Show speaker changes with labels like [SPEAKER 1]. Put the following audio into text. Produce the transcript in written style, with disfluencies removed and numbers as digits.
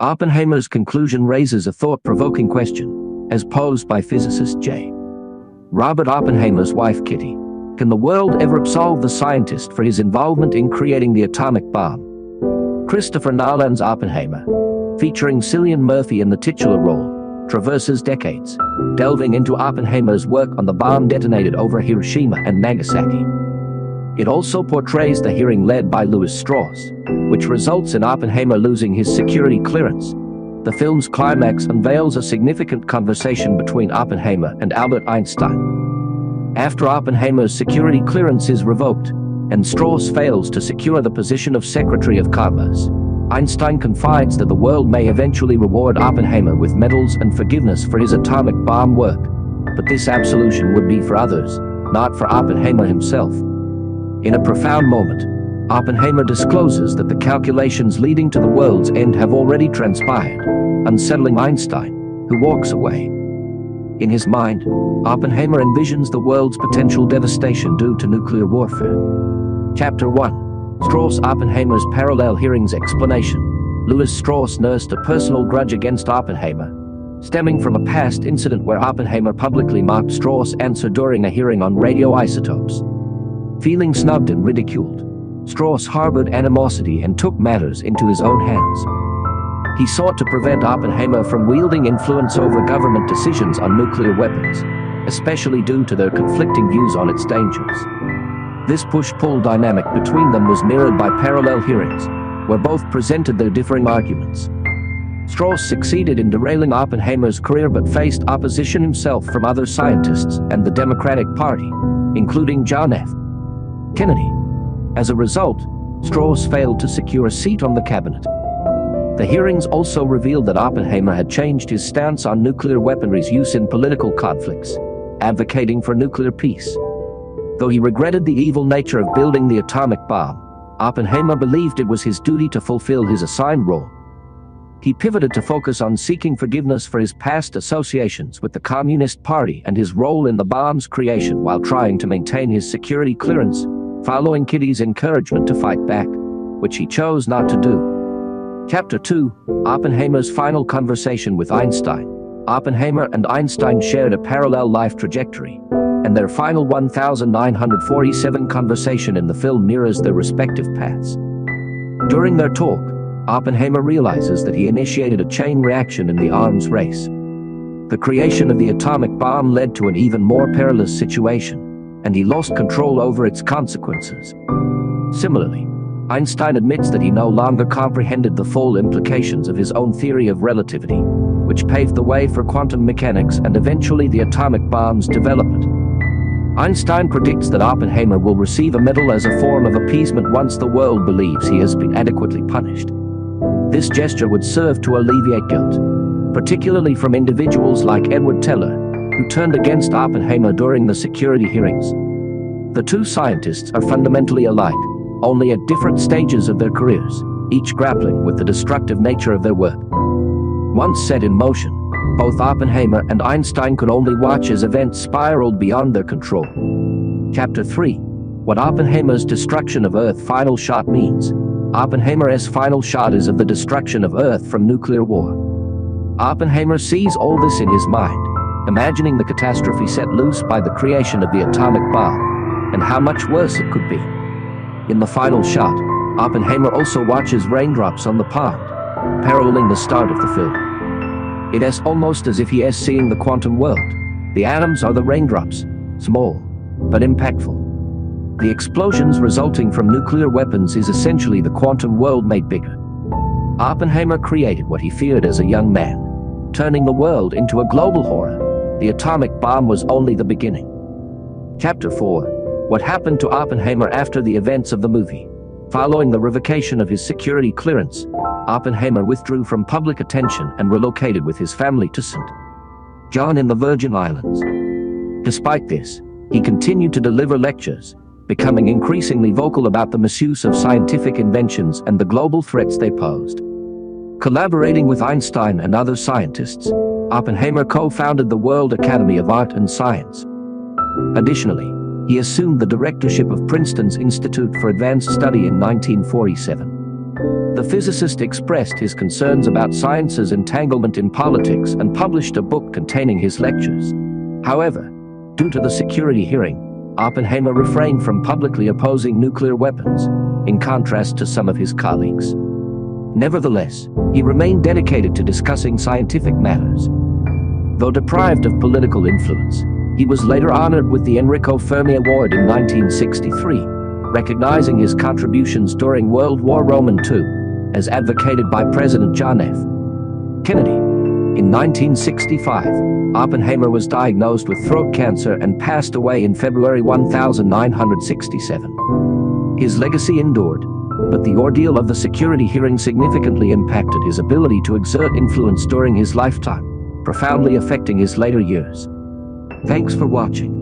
[SPEAKER 1] Oppenheimer's conclusion raises a thought-provoking question, as posed by physicist J. Robert Oppenheimer's wife Kitty. Can the world ever absolve the scientist for his involvement in creating the atomic bomb? Christopher Nolan's Oppenheimer, featuring Cillian Murphy in the titular role, traverses decades, delving into Oppenheimer's work on the bomb detonated over Hiroshima and Nagasaki. It also portrays the hearing led by Lewis Strauss, which results in Oppenheimer losing his security clearance. The film's climax unveils a significant conversation between Oppenheimer and Albert Einstein. After Oppenheimer's security clearance is revoked, and Strauss fails to secure the position of Secretary of Commerce, Einstein confides that the world may eventually reward Oppenheimer with medals and forgiveness for his atomic bomb work, but this absolution would be for others, not for Oppenheimer himself. In a profound moment, Oppenheimer discloses that the calculations leading to the world's end have already transpired, unsettling Einstein, who walks away. In his mind, Oppenheimer envisions the world's potential devastation due to nuclear warfare. Chapter 1. Strauss-Oppenheimer's Parallel Hearings Explanation. Lewis Strauss nursed a personal grudge against Oppenheimer, stemming from a past incident where Oppenheimer publicly mocked Strauss' answer during a hearing on radioisotopes. Feeling snubbed and ridiculed, Strauss harbored animosity and took matters into his own hands. He sought to prevent Oppenheimer from wielding influence over government decisions on nuclear weapons, especially due to their conflicting views on its dangers. This push-pull dynamic between them was mirrored by parallel hearings, where both presented their differing arguments. Strauss succeeded in derailing Oppenheimer's career but faced opposition himself from other scientists and the Democratic Party, including John F. Kennedy. As a result, Strauss failed to secure a seat on the cabinet. The hearings also revealed that Oppenheimer had changed his stance on nuclear weaponry's use in political conflicts, advocating for nuclear peace. Though he regretted the evil nature of building the atomic bomb, Oppenheimer believed it was his duty to fulfill his assigned role. He pivoted to focus on seeking forgiveness for his past associations with the Communist Party and his role in the bomb's creation while trying to maintain his security clearance, following Kitty's encouragement to fight back, which he chose not to do. Chapter 2. Oppenheimer's Final Conversation with Einstein. Oppenheimer and Einstein shared a parallel life trajectory, and their final 1947 conversation in the film mirrors their respective paths. During their talk, Oppenheimer realizes that he initiated a chain reaction in the arms race. The creation of the atomic bomb led to an even more perilous situation, and he lost control over its consequences. Similarly, Einstein admits that he no longer comprehended the full implications of his own theory of relativity, which paved the way for quantum mechanics and eventually the atomic bomb's development. Einstein predicts that Oppenheimer will receive a medal as a form of appeasement once the world believes he has been adequately punished. This gesture would serve to alleviate guilt, particularly from individuals like Edward Teller, who turned against Oppenheimer during the security hearings. The two scientists are fundamentally alike, only at different stages of their careers, each grappling with the destructive nature of their work. Once set in motion, both Oppenheimer and Einstein could only watch as events spiraled beyond their control. Chapter 3. What Oppenheimer's destruction of Earth final shot means. Oppenheimer's final shot is of the destruction of Earth from nuclear war. Oppenheimer sees all this in his mind, imagining the catastrophe set loose by the creation of the atomic bomb, and how much worse it could be. In the final shot, Oppenheimer also watches raindrops on the pond, paralleling the start of the film. It is almost as if he is seeing the quantum world. The atoms are the raindrops, small, but impactful. The explosions resulting from nuclear weapons is essentially the quantum world made bigger. Oppenheimer created what he feared as a young man, turning the world into a global horror. The atomic bomb was only the beginning. Chapter 4. What happened to Oppenheimer after the events of the movie? Following the revocation of his security clearance, Oppenheimer withdrew from public attention and relocated with his family to St. John in the Virgin Islands. Despite this, he continued to deliver lectures, becoming increasingly vocal about the misuse of scientific inventions and the global threats they posed. Collaborating with Einstein and other scientists, Oppenheimer co-founded the World Academy of Art and Science. Additionally, he assumed the directorship of Princeton's Institute for Advanced Study in 1947. The physicist expressed his concerns about science's entanglement in politics and published a book containing his lectures. However, due to the security hearing, Oppenheimer refrained from publicly opposing nuclear weapons, in contrast to some of his colleagues. Nevertheless, he remained dedicated to discussing scientific matters. Though deprived of political influence, he was later honored with the Enrico Fermi Award in 1963, recognizing his contributions during World War II, as advocated by President John F. Kennedy. In 1965, Oppenheimer was diagnosed with throat cancer and passed away in February 1967. His legacy endured, but the ordeal of the security hearing significantly impacted his ability to exert influence during his lifetime, profoundly affecting his later years. Thanks for watching.